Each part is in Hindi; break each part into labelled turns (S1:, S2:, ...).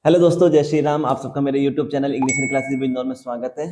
S1: हेलो दोस्तों, जय श्री राम। आप सबका मेरे YouTube channel English in classes with Indore में स्वागत है।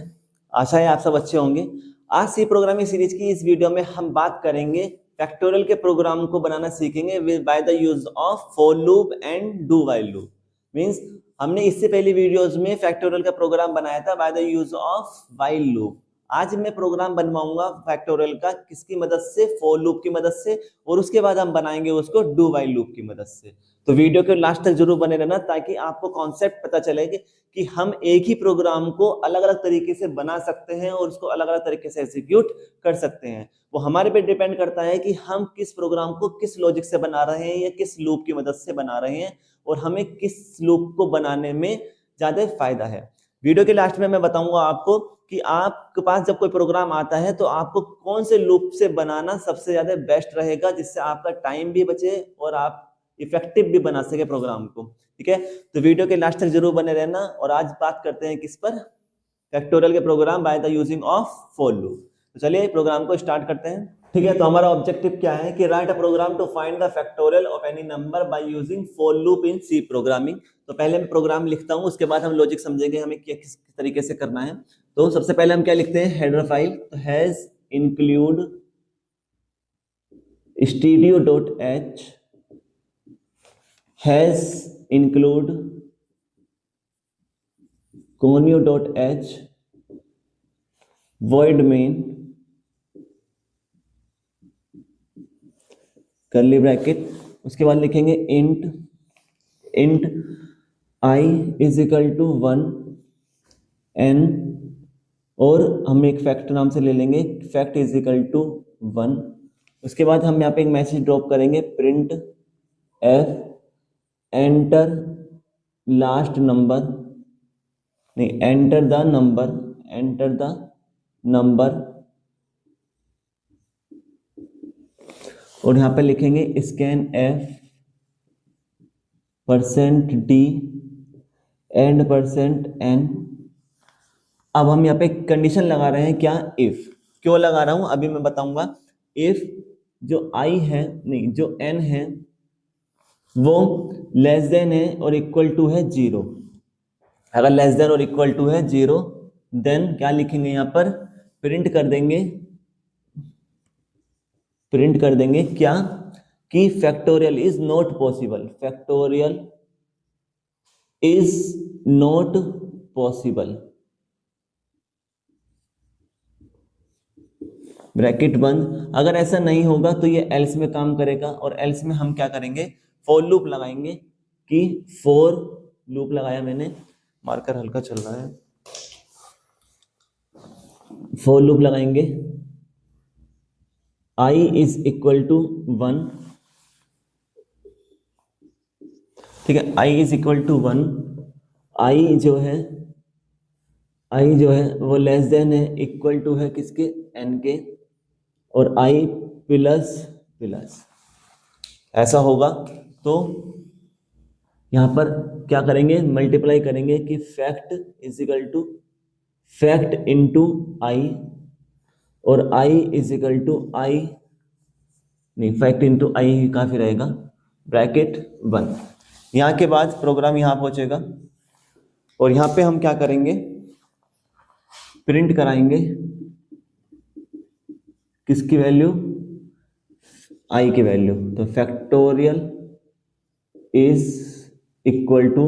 S1: आशा है आप सब अच्छे होंगे। आज सी प्रोग्रामिंग सीरीज की इस वीडियो में हम बात करेंगे फैक्टोरियल के प्रोग्राम को बनाना सीखेंगे with by the use of for loop and do while loop. Means हमने इससे पहली वीडियोस में फैक्टोरियल का प्रोग्राम बनाया था by the use of while loop. आज मैं प्रोग्राम बनवाऊंगा फैक्टोरियल का किसकी मदद से, फॉर लूप की मदद से, और उसके बाद हम बनाएंगे उसको डू व्हाइल लूप की मदद से। तो वीडियो के लास्ट तक जरूर बने रहना ताकि आपको कॉन्सेप्ट पता चले कि हम एक ही प्रोग्राम को अलग अलग तरीके से बना सकते हैं और उसको अलग अलग तरीके से एग्जीक्यूट कर सकते हैं। वो हमारे पे डिपेंड करता है कि हम किस प्रोग्राम को किस लॉजिक से बना रहे हैं या किस लूप की मदद से बना रहे हैं और हमें किस लूप को बनाने में ज्यादा फायदा है। वीडियो के लास्ट में मैं बताऊंगा आपको कि आपके पास जब कोई प्रोग्राम आता है तो आपको कौन से लूप से बनाना सबसे ज्यादा बेस्ट रहेगा, जिससे आपका टाइम भी बचे और आप इफेक्टिव भी बना सके प्रोग्राम को। ठीक है, तो वीडियो के लास्ट तक जरूर बने रहना। और आज बात करते हैं किस पर, फैक्टोरियल के program by the using of for loop. तो चलिए प्रोग्राम को स्टार्ट करते हैं। ठीक है, तो हमारा ऑब्जेक्टिव क्या है कि write a program to find the factorial of any number by using for loop in C programming. तो पहले मैं प्रोग्राम लिखता हूं, उसके बाद हम लॉजिक समझेंगे हमें किस तरीके से करना है। तो सबसे पहले हम क्या लिखते हैं, हेडर फाइल। तो has include studio.h has include conio.h void main curly bracket. उसके बाद लिखेंगे int i is equal to 1 n, और हम एक फैक्ट नाम से ले लेंगे फैक्ट इज इक्वल टू 1। उसके बाद हम यहाँ पे एक मैसेज ड्रॉप करेंगे print f enter last number, नहीं एंटर द नंबर, और यहां पे लिखेंगे scan f %d and %n। अब हम यहाँ पे कंडीशन लगा रहे हैं, क्या, इफ। क्यों लगा रहा हूं अभी मैं बताऊंगा। इफ जो i है, नहीं जो n है वो लेस देन है और इक्वल टू है 0। अगर लेस देन और इक्वल टू है 0 देन क्या लिखेंगे, यहां पर प्रिंट कर देंगे क्या, कि factorial is not possible, factorial is not possible, bracket बंद। अगर ऐसा नहीं होगा तो ये एल्स में काम करेगा, और एल्स में हम क्या करेंगे, फॉर लूप लगाएंगे। कि फॉर लूप लगाया मैंने, मार्कर हल्का चल रहा है, फॉर लूप लगाएंगे i इज इक्वल टू 1। ठीक है, i is equal to 1। i जो है वो लेस देन है, इक्वल टू है किसके, n के, और i प्लस प्लस ऐसा होगा। तो यहां पर क्या करेंगे, मल्टीप्लाई करेंगे कि fact is equal to fact into I, और i is equal to I, नहीं फैक्ट इंटू आई काफी रहेगा, ब्रैकेट बंद। यहां के बाद प्रोग्राम यहां पहुंचेगा और यहां पे हम क्या करेंगे, प्रिंट कराएंगे किसकी वैल्यू, i की वैल्यू। तो factorial is equal to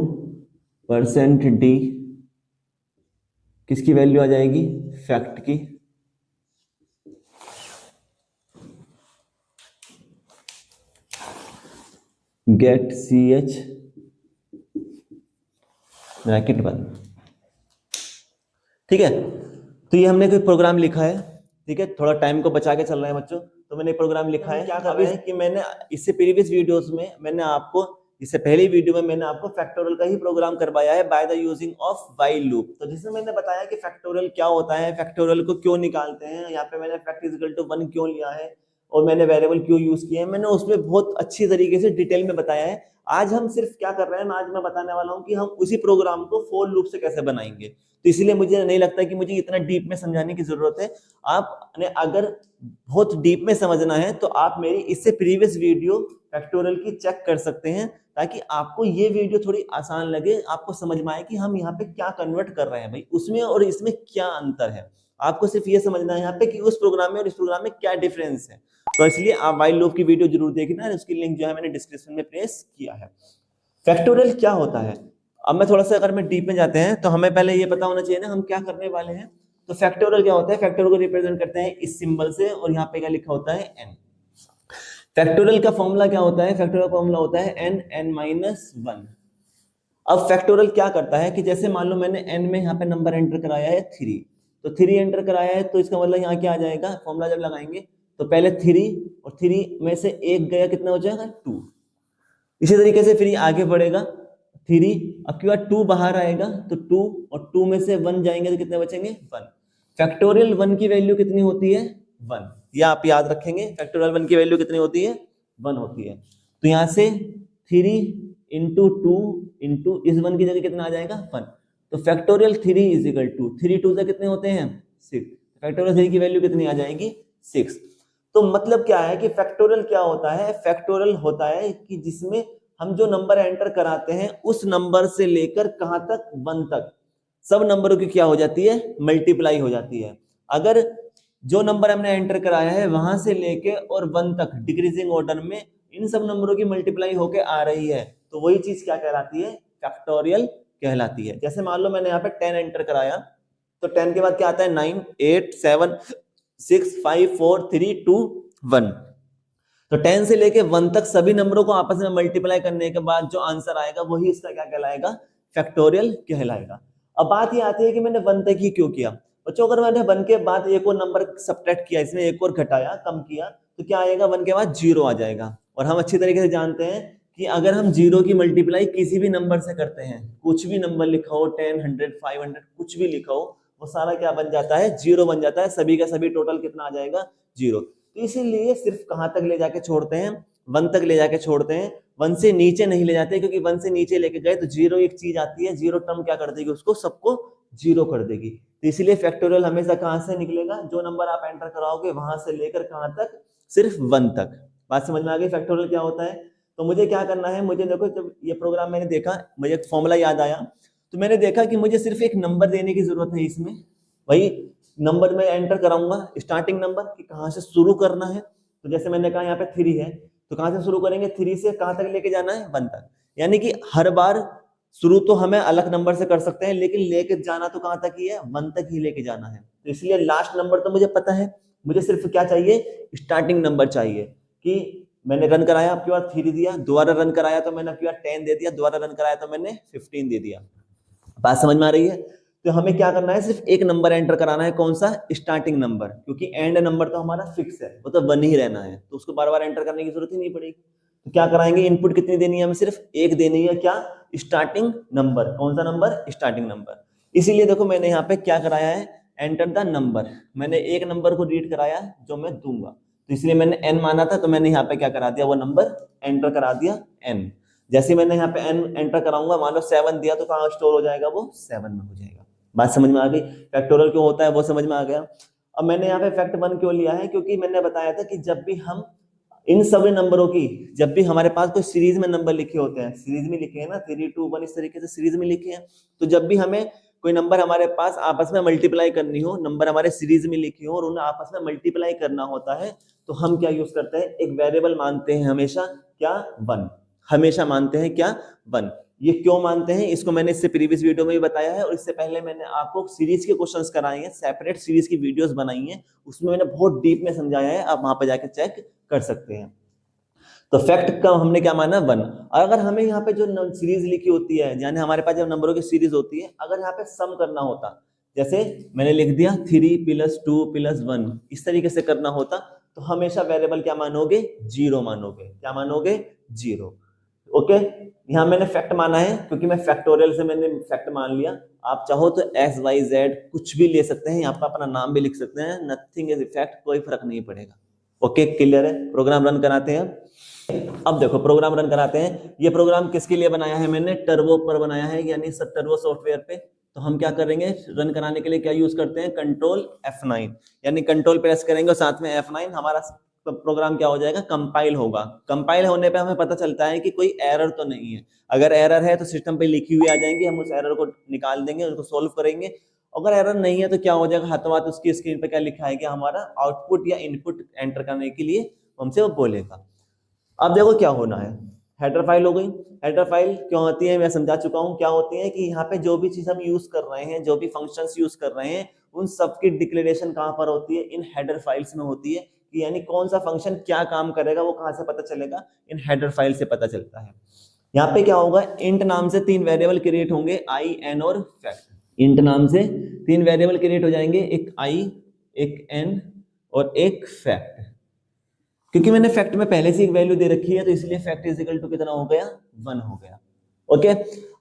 S1: %d, किसकी वैल्यू आ जाएगी, फैक्ट की, गेट ch ब्रैकेट बंद। ठीक है, तो ये हमने कोई प्रोग्राम लिखा है। ठीक है, थोड़ा टाइम को बचा के चल रहे हैं बच्चों। तो मैंने प्रोग्राम लिखा है, क्या कर रहे हैं कि मैंने इससे प्रीवियस वीडियोस में मैंने आपको, इससे पहली वीडियो में मैंने आपको फैक्टोरियल का ही प्रोग्राम करवाया है bye the using of while loop. तो जिसमें मैंने बताया कि फैक्टोरियल क्या होता है, फैक्टोरियल को क्यों निकालते हैं, यहाँ पे मैंने फैक्ट इज इक्वल टू 1 क्यों लिया है और मैंने वेरिएबल क्यों यूज किए हैं, मैंने उसमें बहुत अच्छी तरीके से डिटेल में बताया है। आज हम सिर्फ क्या कर रहे हैं, आज मैं बताने वाला हूं कि हम उसी प्रोग्राम को फॉर लूप से कैसे बनाएंगे। तो इसलिए मुझे नहीं लगता कि मुझे इतना डीप में समझाने की जरूरत है। आपने अगर बहुत डीप में समझना है तो आप मेरी इससे प्रीवियस वीडियो फैक्टोरियल की चेक कर सकते हैं, ताकि आपको ये वीडियो थोड़ी आसान लगे, आपको समझ में आए कि हम यहाँ पे क्या कन्वर्ट कर रहे हैं भाई, उसमें और इसमें क्या अंतर है। आपको सिर्फ ये समझना है यहाँ पे कि उस प्रोग्राम में और इस प्रोग्राम में क्या डिफरेंस है। तो इसलिए आप व्हाइल लूप की वीडियो जरूर देखना, उसकी लिंक जो है मैंने डिस्क्रिप्शन में प्लेस किया है। फैक्टोरियल क्या होता है, अब मैं थोड़ा सा अगर मैं डीप में जाते हैं तो हमें पहले ये पता होना चाहिए ना हम क्या करने वाले हैं। तो फैक्टोरियल क्या होता है, फैक्टोरियल को रिप्रेजेंट करते हैं इस सिंबल से, और यहाँ पे क्या लिखा होता है n। फैक्टोरियल का फॉर्मूला क्या होता है, फैक्टोरियल का फॉर्मूला होता है n(n-1)। अब फैक्टोरियल क्या करता है कि जैसे मान लो मैंने n में यहाँ पे नंबर एंटर कराया है 3, तो 3 एंटर कराया है, तो इसका मतलब यहाँ क्या आ जाएगा, फॉर्मूला जब लगाएंगे तो पहले 3 और 3 में से 1 गया, कितना हो जाएगा 2। इसी तरीके से फिर ये आगे बढ़ेगा 3, अब की बार 2 बाहर आएगा तो 2, और 2 में से 1 जाएंगे तो कितने बचेंगे 1। फैक्टोरियल 1 की वैल्यू कितनी होती है 1, ये आप याद रखेंगे। फैक्टोरियल 1 की वैल्यू कितनी होती है 1 होती है। तो यहाँ से 3 इंटू 2 इंटू इस 1 की जगह कितना आ जाएगा 1। तो फैक्टोरियल 3 इज इक्वल टू 3 2 से कितने होते हैं 6, फैक्टोरियल 3 की वैल्यू कितनी आ जाएगी 6। तो मतलब क्या है कि फैक्टोरियल क्या होता है, फैक्टोरियल होता है कि जिसमें हम जो नंबर एंटर कराते हैं उस नंबर से लेकर कहां तक 1 तक सब नंबरों की क्या हो जाती है मल्टीप्लाई हो जाती है। अगर जो नंबर हमने एंटर कराया है वहां से लेके और 1 तक डिक्रीजिंग ऑर्डर में इन सब नंबरों की मल्टीप्लाई होके आ रही है, तो वही चीज क्या कहलाती है फैक्टोरियल कहलाती है। जैसे मान लो मैंने यहाँ पे 10 एंटर कराया, तो 10 के बाद क्या आता है 9 8 7 6 5 4 3 2 1। तो 10 से लेके 1 तक सभी नंबरों को आपस में मल्टीप्लाई करने के बाद जो आंसर आएगा वही इसका क्या कहलाएगा फैक्टोरियल कहलाएगा। अब बात ये आती है कि मैंने 1 तक ही क्यों किया। बच्चों अगर मैंने 1 के बाद एक और नंबर सब्ट्रैक्ट किया, इसमें एक और घटाया कम किया, तो क्या आएगा 1 के बाद 0 आ जाएगा। और हम अच्छी तरीके से जानते हैं कि अगर हम 0 की मल्टीप्लाई किसी भी नंबर से करते हैं, कुछ भी नंबर लिखा हो 10 100 500 कुछ भी लिखा हो, वो सारा क्या बन जाता है 0 बन जाता है। सभी का सभी टोटल कितना आ जाएगा 0। तो इसीलिए सिर्फ कहां तक ले जाके छोड़ते हैं 1 तक ले जाके छोड़ते हैं, 1 से नीचे नहीं ले जाते, क्योंकि 1 से नीचे लेके गए तो 0 एक चीज आती है, 0 टर्म क्या कर देगी उसको सबको 0 कर देगी। तो इसीलिए फैक्टोरियल हमेशा कहां से निकलेगा, जो नंबर आप एंटर कराओगे वहां से लेकर कहां तक सिर्फ 1 तक। बात समझ में आ गई फैक्टोरियल क्या होता है। तो मुझे क्या करना है, मुझे देखो जब ये प्रोग्राम मैंने देखा मुझे एक फॉर्मूला याद आया, तो मैंने देखा कि मुझे सिर्फ एक नंबर देने की जरूरत है इसमें, वही नंबर में एंटर कराऊंगा स्टार्टिंग नंबर कि कहां से शुरू करना है। तो जैसे मैंने कहा यहाँ पे 3 है, तो कहां से शुरू करेंगे 3 से कहां तक लेके जाना है 1 तक। यानी कि हर बार शुरू तो हमें अलग नंबर से कर सकते हैं, लेकिन लेके जाना तो कहां तक ही है 1 तक ही लेके जाना है। तो इसलिए लास्ट नंबर तो मुझे पता है, मुझे सिर्फ क्या चाहिए स्टार्टिंग नंबर चाहिए। कि मैंने रन कराया आपकी बार 3 दिया, दोबारा रन कराया तो मैंने आपकी बार 10 दे दिया, दोबारा रन कराया तो मैंने 15 दे दिया। बात समझ में आ रही है। तो हमें क्या करना है, सिर्फ एक नंबर एंटर कराना है, कौन सा स्टार्टिंग नंबर, क्योंकि एंड नंबर तो हमारा फिक्स है, वो तो 1 ही रहना है, तो उसको बार बार एंटर करने की जरूरत ही नहीं पड़ेगी। तो क्या कराएंगे, इनपुट कितनी देनी है हमें, सिर्फ एक देनी है, क्या स्टार्टिंग नंबर। कौन सा नंबर स्टार्टिंग नंबर। इसीलिए देखो मैंने यहाँ पे क्या कराया है एंटर द नंबर, मैंने एक नंबर को रीड कराया जो मैं दूंगा, तो इसलिए मैंने n माना था, तो मैंने यहाँ पे क्या करा दिया वो नंबर एंटर करा दिया n। जैसे मैंने यहाँ पे n एंटर कराऊंगा, मान लो 7 दिया तो कहाँ स्टोर हो जाएगा वो 7 में हो जाएगा। बात समझ में आ गई, फैक्टोरियल क्यों होता है वो समझ में आ गया। अब मैंने यहाँ पे फैक्ट 1 क्यों लिया है, क्योंकि मैंने बताया था कि जब भी हम इन सभी नंबरों की, जब भी हमारे पास कोई सीरीज में नंबर लिखे होते हैं, सीरीज में लिखे हैं ना 3 2 1 इस तरीके से सीरीज में लिखे हैं, तो जब भी हमें कोई नंबर हमारे पास आपस में मल्टीप्लाई करनी हो, नंबर हमारे सीरीज में लिखे हो और उन्हें आपस में मल्टीप्लाई करना होता है, तो हम क्या यूज करते हैं, एक वेरिएबल मानते हैं हमेशा, क्या 1, हमेशा मानते हैं क्या 1। ये क्यों मानते हैं इसको मैंने इससे प्रीवियस वीडियो में भी बताया है, और इससे पहले मैंने आपको सीरीज के क्वेश्चंस कराए हैं, सेपरेट सीरीज की वीडियोस बनाई हैं, उसमें मैंने बहुत डीप में समझाया है, आप वहां पर जाकर चेक कर सकते हैं। तो फैक्ट का हमने क्या माना 1। और अगर हमें यहाँ पे जो सीरीज लिखी होती है, यानी हमारे पास जब नंबरों की सीरीज होती है, अगर यहाँ पे सम करना होता, जैसे मैंने लिख दिया 3 + 2 + 1 इस तरीके से करना होता, तो हमेशा वेरिएबल क्या मानोगे 0 मानोगे, क्या मानोगे 0। ओके, यहाँ मैंने फैक्ट माना है क्योंकि मैं फैक्टोरियल से मैंने फैक्ट मान लिया। आप चाहो तो XYZ कुछ भी ले सकते हैं, यहाँ पर अपना नाम भी लिख सकते हैं, नथिंग इज इफेक्ट, कोई फर्क नहीं पड़ेगा। ओके क्लियर है। प्रोग्राम रन कराते हैं। अब देखो प्रोग्राम रन कराते हैं। ये प्रोग्राम किसके लिए बनाया है मैंने, टर्बो पर बनाया है, यानी टर्बो सॉफ्टवेयर पे। तो हम क्या करेंगे, रन कराने के लिए क्या यूज करते हैं, कंट्रोल F9, यानी कंट्रोल प्रेस करेंगे और साथ में F9, हमारा प्रोग्राम क्या हो जाएगा, कंपाइल होगा। कंपाइल होने पे हमें पता चलता है कि कोई एरर तो नहीं है। अगर एरर है तो सिस्टम पे लिखी हुई आ जाएंगी, हम उस एरर को निकाल देंगे, उसको सोल्व करेंगे। अगर एरर नहीं है तो क्या हो जाएगा, हाथों हाथ उसकी स्क्रीन पे क्या लिखा है कि हमारा आउटपुट या इनपुट एंटर करने के लिए हमसे वो बोलेगा। अब देखो क्या होना है, हेडर फाइल हो गई। हेडर फाइल क्यों होती है मैं समझा चुका हूं। क्या होती है कि यहाँ पे जो भी चीज हम यूज कर रहे हैं, जो भी फंक्शंस यूज कर रहे हैं, उन सबकी डिक्लेरेशन कहां पर होती है, इन हेडर फाइल्स में होती है। कि यानी कौन सा फंक्शन क्या काम करेगा वो कहां से पता चलेगा, इन हेडर फाइल से पता चलता है। यहाँ पे क्या होगा, इंट नाम से 3 वेरिएबल क्रिएट होंगे, आई, एन और फैक्ट। इंट नाम से 3 वेरिएबल क्रिएट हो जाएंगे, एक आई, एक एन और एक फैक्ट। क्योंकि मैंने फैक्ट में पहले से एक वैल्यू दे रखी है तो इसलिए फैक्ट इज इक्वल टू कितना हो गया, 1 हो गया। ओके,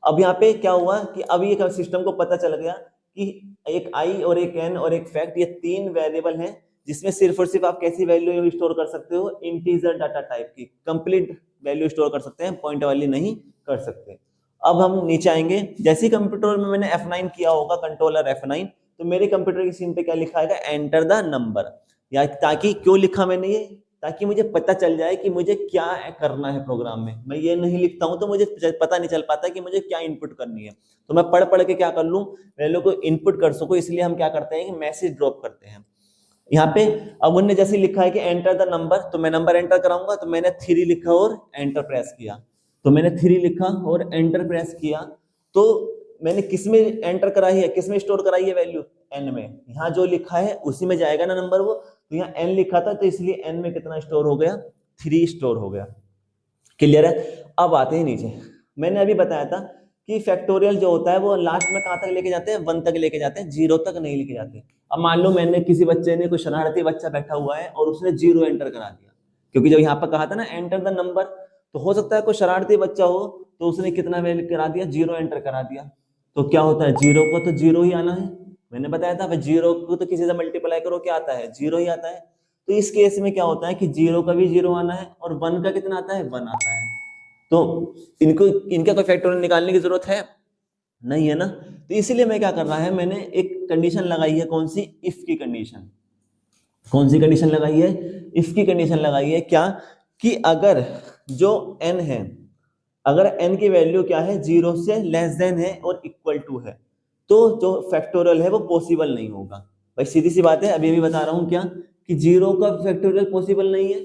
S1: अब यहाँ पे क्या हुआ कि अब ये सिस्टम को पता चल गया कि एक आई और एक एन और एक फैक्ट, ये 3 वेरिएबल हैं जिसमें सिर्फ और सिर्फ आप कैसी वैल्यू स्टोर कर सकते हो, इंटीजर डाटा टाइप की कंप्लीट वैल्यू स्टोर कर सकते हैं, पॉइंट वाली नहीं कर सकते। अब हम नीचे आएंगे, जैसे ही कंप्यूटर में मैंने F9 किया होगा, कंट्रोलर F9, तो मेरे कंप्यूटर की स्क्रीन पे क्या लिखा है, एंटर द नंबर। या ताकि क्यों लिखा मैंने ये, ताकि मुझे पता चल जाए कि मुझे क्या करना है प्रोग्राम में। मैं ये नहीं लिखता हूं तो मुझे पता नहीं चल पाता कि मुझे क्या इनपुट करनी है। तो मैं पढ़ पढ़ के क्या कर लूं, वैल्यू को इनपुट कर सकूं, इसलिए हम क्या करते हैं कि मैसेज ड्रॉप करते हैं। यहाँ पे अब उन्होंने जैसे लिखा है कि एंटर द नंबर, तो मैं नंबर एंटर कराऊंगा, तो मैंने 3 लिखा और एंटर प्रेस किया। तो मैंने 3 लिखा और एंटर प्रेस किया, तो मैंने किस में एंटर कराई है, किस में स्टोर कराई है वैल्यू, एन में। यहाँ जो लिखा है उसी में जाएगा ना नंबर वो, तो यहाँ एन लिखा था तो इसलिए एन में कितना स्टोर हो गया, 3 स्टोर हो गया। क्लियर है। अब आते हैं नीचे, मैंने अभी बताया था कि फैक्टोरियल जो होता है वो लास्ट में कहां तक लेके जाते हैं, 1 तक लेके जाते हैं, 0 तक नहीं लेके जाते। अब मान लो मैंने किसी बच्चे ने, कोई शरारती बच्चा बैठा हुआ है और उसने 0 एंटर करा दिया, क्योंकि जब यहाँ पर कहा था ना एंटर द नंबर, तो हो सकता है कोई शरारती बच्चा हो तो उसने कितना वैल्यू करा दिया, 0 एंटर करा दिया। तो क्या होता है, 0 को तो 0 ही आना है। मैंने बताया था भाई 0 को तो किसी से मल्टीप्लाई करो क्या आता है, 0 ही आता है। तो इस केस में क्या होता है कि 0 का भी 0 आना है और 1 का कितना आता है, 1 आता है। तो इनको, इनका कोई फैक्टोरियल निकालने की जरूरत है नहीं है ना। तो इसीलिए मैं क्या कर रहा है, मैंने एक कंडीशन लगाई है, कौन सी, इफ की कंडीशन। कौन सी कंडीशन लगाई है, इफ की कंडीशन लगाई है। क्या कि अगर जो n है, अगर n की वैल्यू क्या है, 0 से लेस देन है और इक्वल टू है, तो जो फैक्टोरियल है वो पॉसिबल नहीं होगा। भाई सीधी सी बात है, अभी भी बता रहा हूं क्या, कि 0 का फैक्टोरियल पॉसिबल नहीं है।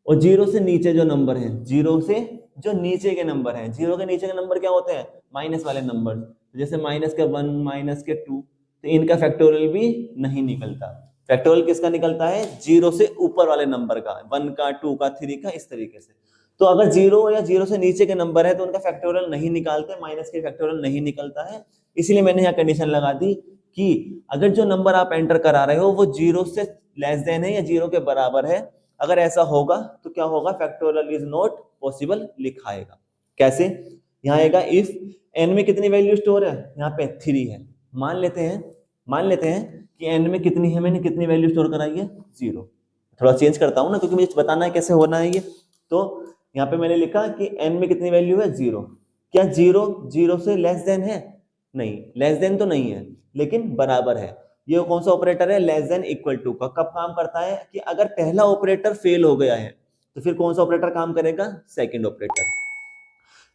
S1: और 0 से नीचे जो नंबर है, 0 से जो नीचे के नंबर हैं, 0 के नीचे के नंबर क्या होते हैं, माइनस वाले नंबर, जैसे माइनस के 1, माइनस के 2, तो इनका फैक्टोरियल भी नहीं निकलता। फैक्टोरियल किसका निकलता है, 0 से ऊपर वाले नंबर का, 1 का, 2 का, 3 का, इस तरीके से। तो अगर 0 या 0 से नीचे के नंबर है तो उनका फैक्टोरियल नहीं निकालते, माइनस के फैक्टोरियल नहीं निकलता है। इसलिए मैंने यहाँ कंडीशन लगा दी कि अगर जो नंबर आप एंटर करा रहे हो वो 0 से लेस देन है या 0 के बराबर है, अगर ऐसा होगा तो क्या होगा, फैक्टोरियल इज नॉट पॉसिबल लिखाएगा। कैसे, यहाँ आएगा इफ n में कितनी वैल्यू स्टोर है, यहाँ पे 3 है। मान लेते हैं कि n में कितनी है, मैंने कितनी वैल्यू स्टोर कराई है, 0। थोड़ा चेंज करता हूं ना, क्योंकि मुझे बताना है कैसे होना है ये। तो यहाँ पे मैंने लिखा कि n में कितनी वैल्यू है, 0। क्या 0 से लेस देन है, नहीं, लेस देन तो नहीं है, लेकिन बराबर है। ये कौन सा ऑपरेटर है, लेस देन इक्वल टू का। कब काम करता है कि अगर पहला ऑपरेटर फेल हो गया है तो फिर कौन सा ऑपरेटर काम करेगा, सेकंड ऑपरेटर।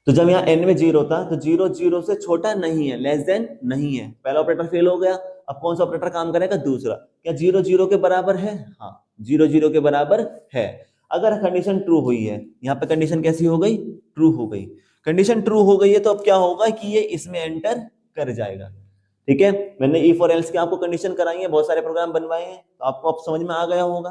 S1: तो जब यहाँ n में 0 था तो 0 0 से छोटा नहीं है, लेस देन नहीं है, पहला ऑपरेटर फेल हो गया, अब कौन सा ऑपरेटर काम करेगा, दूसरा। क्या 0 0 के बराबर है, हाँ 0 0 के बराबर है। अगर कंडीशन ट्रू हुई है, यहाँ पे कंडीशन कैसी हो गई, ट्रू हो गई। कंडीशन ट्रू हो गई है तो अब क्या होगा कि ये इसमें एंटर कर जाएगा। ठीक है, मैंने इफ और एल्स की आपको कंडीशन कराई है, बहुत सारे प्रोग्राम बनवाए हैं, तो आपको अब समझ में आ गया होगा।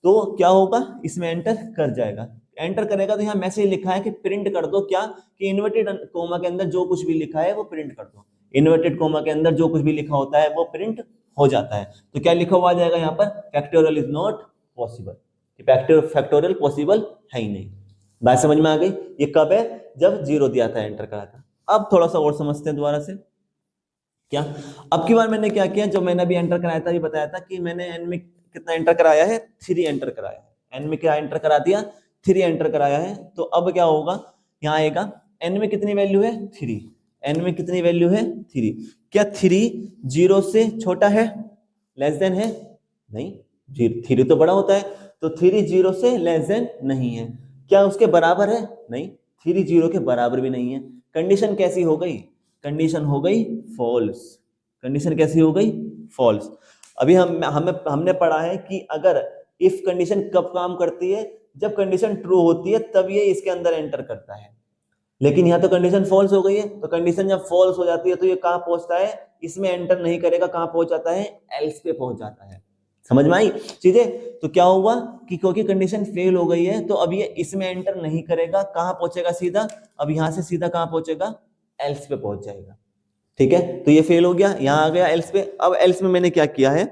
S1: तो क्या होगा, इसमें एंटर कर जाएगा। एंटर करेगा तो यहाँ मैसेज लिखा है कि प्रिंट कर दो, क्या कि इन्वर्टेड कोमा के अंदर जो कुछ भी लिखा है वो प्रिंट कर दो। इन्वर्टेड कोमा के अंदर जो कुछ भी लिखा होता है वो प्रिंट हो जाता है। तो क्या लिखा हुआ आ जाएगा यहाँ पर, factorial is not possible. Factorial possible है ही नहीं। बात समझ में आ गई। ये कब है, जब 0 दिया था, एंटर करा था। अब थोड़ा सा और समझते हैं दोबारा से। क्या अब की बार मैंने क्या किया, जो मैंने अभी एंटर कराया था, ये बताया था कि मैंने एन में कितना एंटर कराया है, 3 एंटर कराया है। एन में क्या एंटर करा दिया, 3 एंटर कराया है। तो अब क्या होगा, यहाँ आएगा एन में कितनी वैल्यू है, 3, n में कितनी वैल्यू है 3। क्या 3 0 से छोटा है, लेस देन है? नहीं, 3 तो बड़ा होता है, तो 3 0 से लेस देन नहीं है। क्या उसके बराबर है? नहीं, 3 0 के बराबर भी नहीं है। कंडीशन कैसी हो गई? कंडीशन हो गई फॉल्स। कंडीशन कैसी हो गई? फॉल्स। अभी हमने पढ़ा है कि अगर इफ कंडीशन कब काम करती है, जब कंडीशन ट्रू होती है तब ये इसके अंदर एंटर करता है। लेकिन यहाँ तो कंडीशन फॉल्स हो गई है, तो कंडीशन जब फॉल्स हो जाती है तो ये कहाँ पहुंचता है? इसमें एंटर नहीं करेगा, कहाँ पहुंच जाता है? एल्स पे पहुंच जाता है। समझ में आई चीजें? तो क्या हुआ कि क्योंकि कंडीशन फेल हो गई है तो अब ये इसमें एंटर नहीं करेगा, कहाँ पहुंचेगा सीधा? अब यहां से सीधा कहाँ पहुंचेगा? एल्स पे पहुंच जाएगा। ठीक है, तो ये फेल हो गया, यहां आ गया एल्स पे। अब एल्स में मैंने क्या किया है?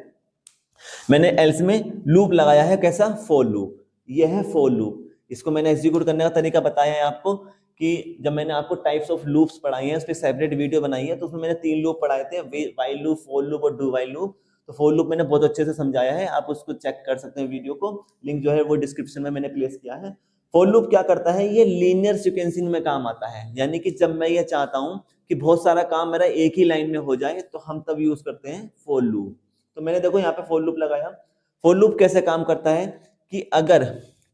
S1: मैंने एल्स में लूप लगाया है। कैसा? For loop. ये है फॉर लूप। इसको मैंने एग्जीक्यूट करने का तरीका बताया है आपको कि जब मैंने आपको टाइप्स ऑफ लूप्स पढ़ाई हैं, उस पर सेपरेट वीडियो बनाई है, तो उसमें मैंने 3 लूप पढ़ाए थे, व्हाइल लूप, फॉर लूप और डू व्हाइल लूप। तो फॉर लूप मैंने बहुत अच्छे से समझाया है, आप उसको चेक कर सकते हैं वीडियो को, लिंक जो है वो डिस्क्रिप्शन में मैंने प्लेस किया है। फॉर लूप क्या करता है? ये लीनियर सीक्वेंसिंग में काम आता है, यानी कि जब मैं ये चाहता हूं कि बहुत सारा काम मेरा एक ही लाइन में हो जाए तो हम तब यूज करते हैं फॉर लूप। तो मैंने देखो यहाँ पे फॉर लूप लगाया। फॉर लूप कैसे काम करता है कि अगर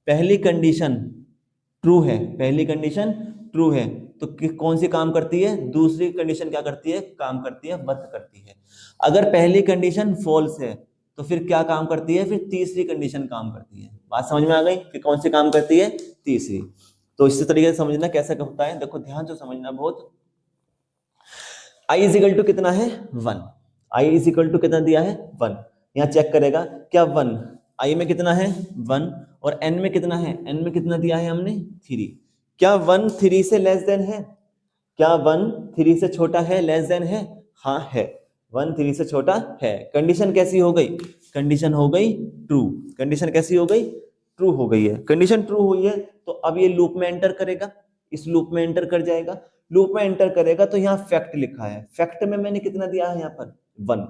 S1: पहली कंडीशन ट्रू है, पहली कंडीशन ट्रू है तो कौन सी काम करती है? दूसरी कंडीशन क्या करती है? काम करती है, बंद करती है। अगर पहली कंडीशन फॉल्स है तो फिर क्या काम करती है? फिर तीसरी कंडीशन काम करती है। बात समझ में आ गई कि कौन सी काम करती है? तीसरी। तो इसी तरीके से समझना कैसे होता है, देखो ध्यान से समझना बहुत। i इज इक्वल टू कितना है? 1। i इज इक्वल टू कितना दिया है? 1। यहाँ चेक करेगा, क्या 1 i में कितना है? 1। और n में कितना है? n में कितना दिया है हमने? 3। क्या 1 3 से लेस देन है? क्या 1 3 से छोटा है, लेस देन है? हाँ है, 1 3 से छोटा है। कंडीशन कैसी हो गई? कंडीशन हो गई ट्रू। कंडीशन कैसी हो गई? ट्रू हो गई है। कंडीशन ट्रू हुई है तो अब ये लूप में एंटर करेगा, इस लूप में एंटर कर जाएगा। लूप में एंटर करेगा तो यहाँ फैक्ट लिखा है, फैक्ट में मैंने कितना दिया है? यहाँ पर 1।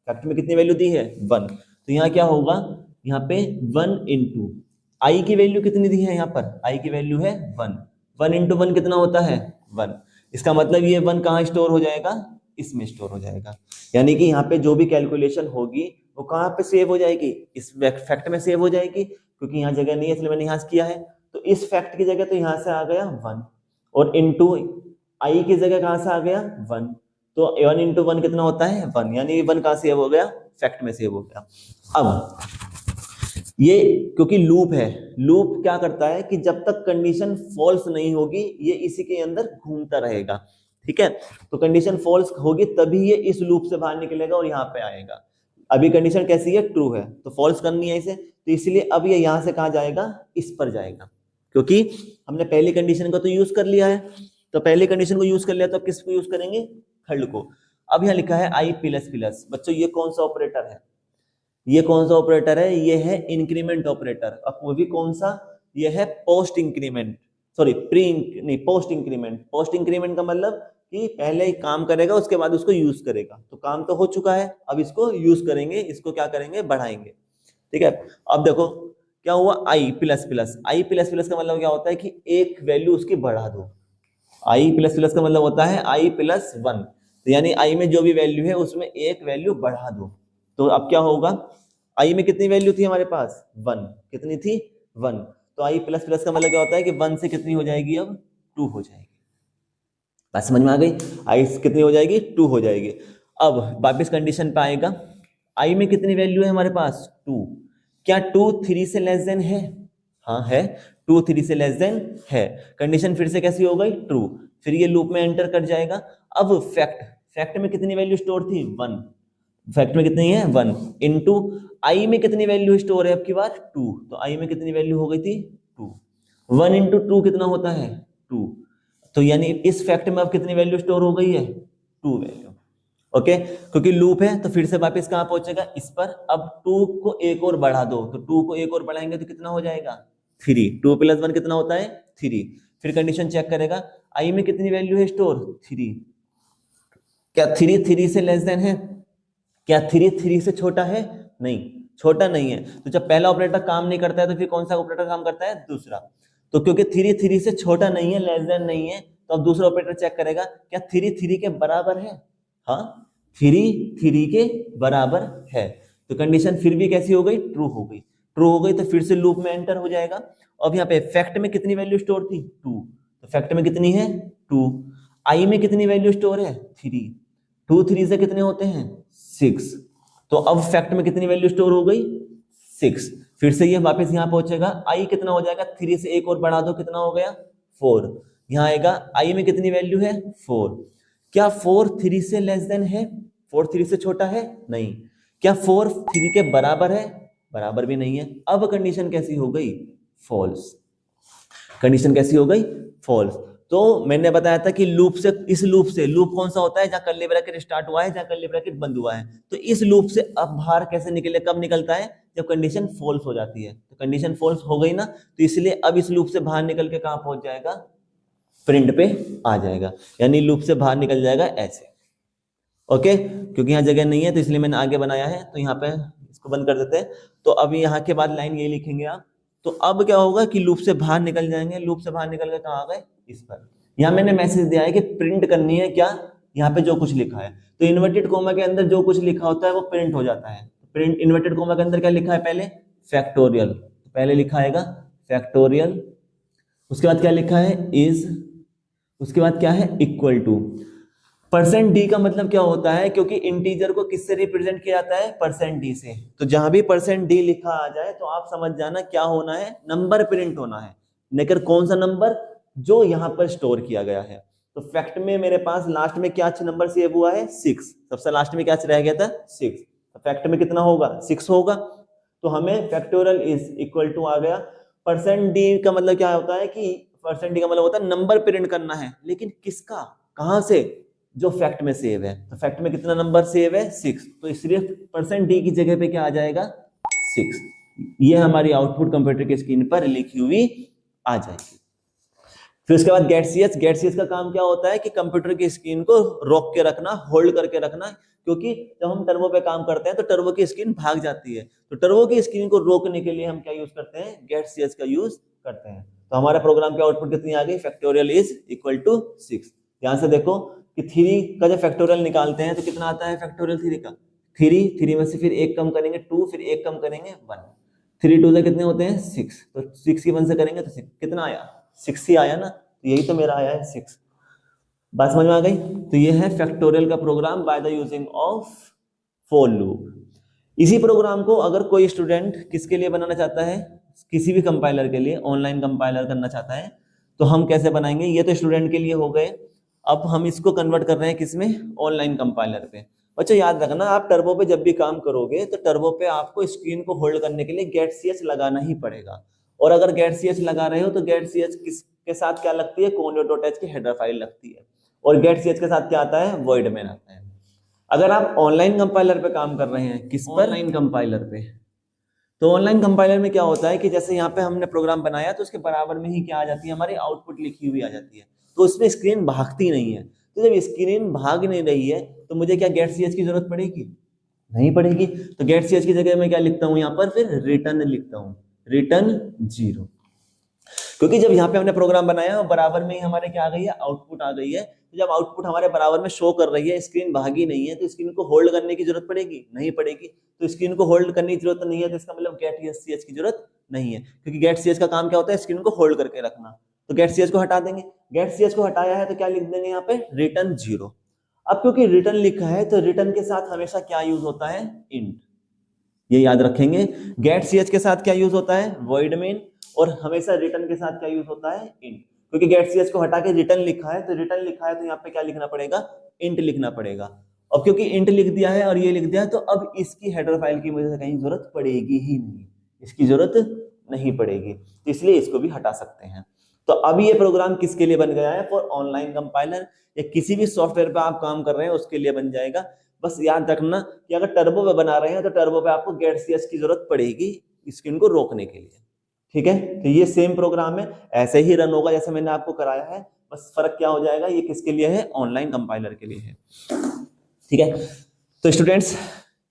S1: फैक्ट में कितनी वैल्यू दी है? 1। तो यहाँ क्या होगा? यहाँ पे 1 इंटू आई की वैल्यू कितनी दी है? यहाँ पर आई की वैल्यू है 1। 1 इंटू 1 कितना होता है? 1। इसका मतलब ये 1 कहाँ स्टोर हो जाएगा? इसमें स्टोर हो जाएगा। यानी कि यहाँ पे जो भी कैलकुलेशन होगी वो कहाँ पे सेव हो जाएगी? इस फैक्ट में सेव हो जाएगी, क्योंकि यहाँ जगह नहीं है इसलिए मैंने यहाँ से किया है। तो इस फैक्ट की जगह तो यहाँ से आ गया 1, और इंटू आई की जगह कहाँ से आ गया? 1। तो 1 इंटू 1 कितना होता है? 1। यानी 1 कहाँ सेव हो गया? फैक्ट में सेव हो गया। अब ये क्योंकि लूप है, लूप क्या करता है कि जब तक कंडीशन फॉल्स नहीं होगी ये इसी के अंदर घूमता रहेगा। ठीक है, तो कंडीशन फॉल्स होगी तभी ये इस लूप से बाहर निकलेगा और यहाँ पे आएगा। अभी कंडीशन कैसी है? ट्रू है, तो फॉल्स करनी है इसे, तो इसलिए अब ये यहाँ से कहाँ जाएगा? इस पर जाएगा, क्योंकि हमने पहली कंडीशन का तो यूज कर लिया है। तो पहली कंडीशन को यूज कर लिया तो अब किसको यूज करेंगे? थर्ड को। अब यहाँ लिखा है आई प्लस प्लस। बच्चों ये कौन सा ऑपरेटर है? ये कौन सा ऑपरेटर है? ये है इंक्रीमेंट ऑपरेटर। अब वो भी कौन सा? ये है पोस्ट इंक्रीमेंट, सॉरी प्री नहीं, पोस्ट इंक्रीमेंट। पोस्ट इंक्रीमेंट का मतलब कि पहले ही काम करेगा उसके बाद उसको यूज करेगा। तो काम तो हो चुका है, अब इसको यूज करेंगे, इसको क्या करेंगे? बढ़ाएंगे। ठीक है, अब देखो क्या हुआ? आई प्लस प्लस। आई प्लस प्लस का मतलब क्या होता है कि एक वैल्यू उसकी बढ़ा दो। आई प्लस प्लस का मतलब होता है आई प्लस 1, यानी आई में जो भी वैल्यू है उसमें एक वैल्यू बढ़ा दो। तो अब क्या होगा? आई में कितनी वैल्यू थी हमारे पास? 1। कितनी थी? 1। तो आई प्लस प्लस का मतलब क्या होता है कि 1 से कितनी हो जाएगी? अब 2 हो जाएगी। बात समझ में आ गई? आई कितनी हो जाएगी? 2 हो जाएगी। अब वापिस कंडीशन पे आएगा, आई में कितनी वैल्यू है हमारे पास? 2। क्या 2 3 से लेस देन है? हाँ है, 2 3 से लेस देन है। कंडीशन फिर से कैसी हो गई? ट्रू। फिर ये लूप में एंटर कर जाएगा। अब फैक्ट में कितनी वैल्यू स्टोर थी? 1। फैक्ट में कितनी है? 1 इंटू आई में कितनी वैल्यू स्टोर है? अब की बार 2। तो आई में कितनी वैल्यू हो गई थी? 2। 1 इंटू 2 कितना होता है? 2। तो यानी इस फैक्ट में अब कितनी वैल्यू स्टोर हो गई है? 2 वैल्यू। ओके, क्योंकि लूप है तो फिर से वापस कहां पहुंचेगा? इस पर। अब 2 को एक और बढ़ा दो, तो 2 को एक और बढ़ाएंगे तो कितना हो जाएगा? 3। 2 प्लस 1 कितना होता है? 3। फिर कंडीशन चेक करेगा, आई में कितनी वैल्यू है स्टोर? 3। क्या 3 3 से लेस देन है? क्या 3 3 से छोटा है? नहीं, छोटा नहीं है। तो जब पहला ऑपरेटर काम नहीं करता है तो फिर कौन सा ऑपरेटर काम करता है? दूसरा। तो क्योंकि 3 3 से छोटा नहीं है, लेस देन नहीं है, तो अब दूसरा ऑपरेटर चेक करेगा क्या 3 3 के बराबर है, हाँ 3 3 के बराबर है, तो कंडीशन फिर भी कैसी हो गई, ट्रू हो गई। ट्रू हो गई तो फिर से लूप में एंटर हो जाएगा। अब यहाँ पे फैक्ट में कितनी वैल्यू स्टोर थी, 2, तो फैक्ट में कितनी है 2, आई में कितनी वैल्यू स्टोर है 3, 2 3 से कितने होते हैं 6, तो अब फैक्ट में कितनी वैल्यू स्टोर हो गई 6, फिर से ये वापस यहाँ पहुंचेगा, आई कितना हो जाएगा 3 से एक और बढ़ा दो कितना हो गया 4, यहाँ आएगा आई में कितनी वैल्यू है 4, क्या 4 3 से लेस देन है, 4 3 से छोटा है नहीं, क्या 4 3 के बराबर है, बराबर भी नहीं है। अब कंडीशन कैसी हो गई फॉल्स, कंडीशन कैसी हो गई फॉल्स। तो मैंने बताया था कि लूप से, इस लूप से, लूप कौन सा होता है जहां कर्ली ब्रैकेट स्टार्ट हुआ है, जहां कर्ली ब्रैकेट बंद हुआ है, तो इस लूप से अब बाहर कैसे निकले, कब निकलता है जब कंडीशन फॉल्स हो जाती है, तो कंडीशन फॉल्स हो गई ना, तो इसलिए अब इस लूप से बाहर निकल के कहां पहुंच जाएगा, प्रिंट पे आ जाएगा, यानी लूप से बाहर निकल जाएगा ऐसे। ओके, क्योंकि यहाँ जगह नहीं है तो इसलिए मैंने आगे बनाया है, तो यहाँ पे इसको बंद कर देते हैं। तो अब यहाँ के बाद लाइन ये लिखेंगे आप, तो अब क्या होगा कि लूप से बाहर निकल जाएंगे, लूप से बाहर निकल के कहाँ आ गए इस पर। यहाँ मैंने मैसेज दिया है कि प्रिंट करनी है क्या, यहाँ पे जो कुछ लिखा है, तो इन्वर्टेड कोमा के अंदर जो कुछ लिखा होता है वो प्रिंट हो जाता है। प्रिंट इन्वर्टेड कोमा के अंदर क्या लिखा है, पहले फैक्टोरियल, तो पहले लिखा आएगा फैक्टोरियल, उसके बाद क्या लिखा है इज, उसके बाद क्या है इक्वल टू। परसेंट डी का मतलब क्या होता है, क्योंकि इंटीजर को किससे रिप्रेजेंट किया जाता है, परसेंट डी से, तो जहां भी परसेंट डी लिखा आ जाए तो आप समझ जाना क्या होना है, नंबर प्रिंट होना है, लेकिन कौन सा नंबर, जो यहाँ पर स्टोर किया गया है। तो फैक्ट में मेरे पास लास्ट में क्या नंबर सेव हुआ है 6, सबसे लास्ट में क्या रह गया था 6, तो फैक्ट में कितना होगा 6 होगा, तो हमें फैक्टोरियल इज इक्वल टू आ गया। परसेंट डी का मतलब क्या होता है कि परसेंट डी का मतलब होता है नंबर प्रिंट करना है, लेकिन किसका, कहां से, जो फैक्ट में सेव है, तो फैक्ट में कितना नंबर सेव है 6, तो इसलिए परसेंट डी की जगह पे क्या आ जाएगा 6, ये हमारी आउटपुट कंप्यूटर की स्क्रीन पर लिखी हुई आ जाएगी। फिर उसके बाद गेट सीएच, गेट सीएच का काम क्या होता है कि कंप्यूटर की स्क्रीन को रोक के रखना, होल्ड करके रखना, क्योंकि जब हम टर्बो पे काम करते हैं तो टर्बो की स्क्रीन भाग जाती है, तो टर्बो की स्क्रीन को रोकने के लिए हम क्या यूज करते हैं, गेट सीएच का यूज करते हैं। तो हमारे प्रोग्राम की आउटपुट कितनी आ गई, फैक्टोरियल इज इक्वल टू 6। ध्यान से देखो कि 3 का जब फैक्टोरियल निकालते हैं तो कितना आता है फैक्टोरियल 3 का, 3 में से फिर एक कम करेंगे 2, फिर एक कम करेंगे 1, 3 2 से कितने होते हैं 6, तो 6 की 1 से करेंगे तो 6 कितना आया 6 ही आया ना, तो यही तो मेरा आया है 6। बात समझ में आ गई। तो ये है फैक्टोरियल का program by the using of for loop. इसी प्रोग्राम को अगर कोई स्टूडेंट किसके लिए बनाना चाहता है, किसी भी कंपाइलर के लिए ऑनलाइन कंपाइलर करना चाहता है, तो हम कैसे बनाएंगे, ये तो स्टूडेंट के लिए हो गए, अब हम इसको कन्वर्ट कर रहे हैं किसमें, ऑनलाइन कंपाइलर पे। बच्चों याद रखना, आप टर्बो पे जब भी काम करोगे तो टर्बो पे आपको स्क्रीन को होल्ड करने के लिए गेट सीएच लगाना ही पड़ेगा, और अगर गेट सीएच लगा रहे हो तो गेट सीएच किसके साथ क्या लगती है, conio.h की हेडर फाइल लगती है, और गेट सीएच के साथ क्या आता है, वॉइड मैन आता है। अगर आप ऑनलाइन कंपाइलर पे काम कर रहे हैं, किस पर, ऑनलाइन कंपाइलर पे, तो ऑनलाइन कंपाइलर में क्या होता है कि जैसे यहाँ पे हमने प्रोग्राम बनाया तो उसके बराबर में ही क्या आ जाती है, हमारी आउटपुट लिखी हुई आ जाती है, तो उसमें स्क्रीन भागती नहीं है। तो जब स्क्रीन भाग नहीं रही है तो मुझे क्या गेट सीएच की जरूरत पड़ेगी, नहीं पड़ेगी, तो गेट सीएच की जगह मैं क्या लिखता हूँ यहाँ पर, फिर रिटर्न लिखता हूँ, रिटर्न 0, क्योंकि जब यहाँ पे हमने प्रोग्राम बनाया और बराबर में ही हमारे क्या आ गई है, आउटपुट आ गई है। तो जब आउटपुट हमारे बराबर में शो कर रही है, स्क्रीन भागी नहीं है, तो स्क्रीन को होल्ड करने की जरूरत पड़ेगी, नहीं पड़ेगी, तो स्क्रीन को होल्ड करने की जरूरत नहीं है, तो इसका मतलब गेट सीएच की जरूरत नहीं है, क्योंकि गेट सीएच का काम क्या होता है, स्क्रीन को होल्ड करके रखना। तो गेट सीएच को हटा देंगे, गेट सीएच को हटाया है तो क्या लिख देंगे यहाँ पे, रिटर्न 0। अब क्योंकि रिटर्न लिखा है तो रिटर्न के साथ हमेशा क्या यूज होता है, इंट, ये याद रखेंगे। गेट सीएच के साथ क्या यूज होता है, वॉइड मेन, और हमेशा रिटर्न के साथ क्या यूज होता है, इंट, क्योंकि गेट सीएच को हटा के रिटर्न लिखा है, तो रिटर्न लिखा है तो यहाँ पे क्या लिखना पड़ेगा, इंट लिखना पड़ेगा। अब क्योंकि इंट लिख दिया है और ये लिख दिया है, तो अब इसकी हेडर फाइल की मुझे कहीं जरूरत पड़ेगी ही नहीं, इसकी जरूरत नहीं पड़ेगी, तो इसलिए इसको भी हटा सकते हैं। तो अब ये प्रोग्राम किसके लिए बन गया है, फॉर ऑनलाइन कंपाइलर, या किसी भी सॉफ्टवेयर पे आप काम कर रहे हैं उसके लिए बन जाएगा। बस याद रखना कि अगर टर्बो पे बना रहे हैं तो टर्बो पे आपको गेट सीएच की जरूरत पड़ेगी स्क्रीन को रोकने के लिए, ठीक है। तो ये सेम प्रोग्राम है, ऐसे ही रन होगा जैसे मैंने आपको कराया है, बस फर्क क्या हो जाएगा, ये किसके लिए है, ऑनलाइन कंपाइलर के लिए है, ठीक है। तो स्टूडेंट्स,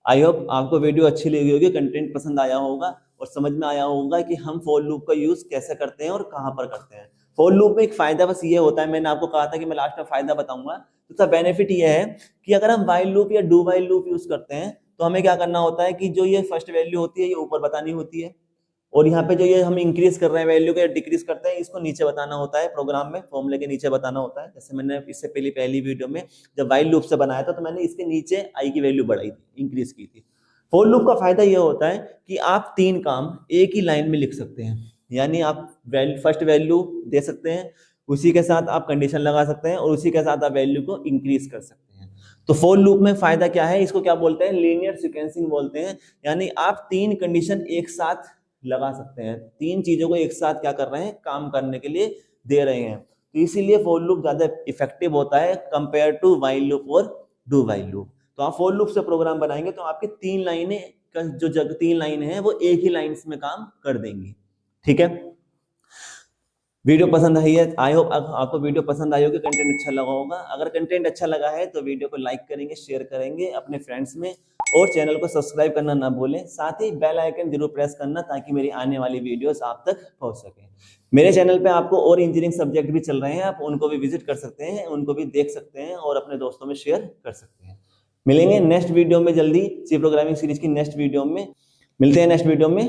S1: आई होप आपको वीडियो अच्छी लगी होगी, कंटेंट पसंद आया होगा और समझ में आया होगा कि हम फॉर लूप का यूज कैसे करते हैं और कहां पर करते हैं। फॉर लूप में एक फायदा बस ये होता है, मैंने आपको कहा था कि मैं लास्ट में फायदा बताऊंगा, तो उसका बेनिफिट ये है कि अगर हम व्हाइल लूप या डू व्हाइल लूप यूज करते हैं तो हमें क्या करना होता है कि जो ये फर्स्ट वैल्यू होती है ये ऊपर बतानी होती है, और यहाँ पे जो ये हम इंक्रीज कर रहे हैं वैल्यू को या डिक्रीज करते हैं इसको नीचे बताना होता है, प्रोग्राम में फॉर्मूले के नीचे बताना होता है। जैसे मैंने इससे पहली वीडियो में जब व्हाइल लूप से बनाया था तो मैंने इसके नीचे आई की वैल्यू बढ़ाई थी, इंक्रीज की थी। फॉर लूप का फायदा ये होता है कि आप 3 काम एक ही लाइन में लिख सकते हैं, यानी आप फर्स्ट वैल्यू दे सकते हैं, उसी के साथ आप कंडीशन लगा सकते हैं और उसी के साथ आप वैल्यू को इंक्रीज कर सकते हैं। तो फॉर लूप में फायदा क्या है, इसको क्या बोलते हैं, लीनियर सीक्वेंसिंग बोलते हैं, यानी आप 3 कंडीशन एक साथ लगा सकते हैं, 3 चीजों को एक साथ क्या कर रहे हैं, काम करने के लिए दे रहे हैं। तो इसीलिए फॉर लूप ज्यादा इफेक्टिव होता है कंपेयर टू व्हाइल लूप और डू व्हाइल लूप। तो आप फॉर लूप से प्रोग्राम बनाएंगे तो आपके 3 लाइनें जो 3 लाइनें हैं वो एक ही लाइन्स में काम कर देंगी। ठीक है, वीडियो पसंद आई है, आई होप आपको वीडियो पसंद आई होगी, कंटेंट अच्छा लगा होगा। अगर कंटेंट अच्छा लगा है तो वीडियो को लाइक करेंगे, शेयर करेंगे अपने फ्रेंड्स में, और चैनल को सब्सक्राइब करना ना भूलें, साथ ही बेल आइकन जरूर प्रेस करना ताकि मेरी आने वाली वीडियोस आप तक पहुंच सके। मेरे चैनल पे आपको और इंजीनियरिंग सब्जेक्ट भी चल रहे हैं, आप उनको भी विजिट कर सकते हैं, उनको भी देख सकते हैं और अपने दोस्तों में शेयर कर सकते हैं। मिलेंगे नेक्स्ट वीडियो में जल्दी, सी प्रोग्रामिंग सीरीज की नेक्स्ट वीडियो में मिलते हैं, नेक्स्ट वीडियो में।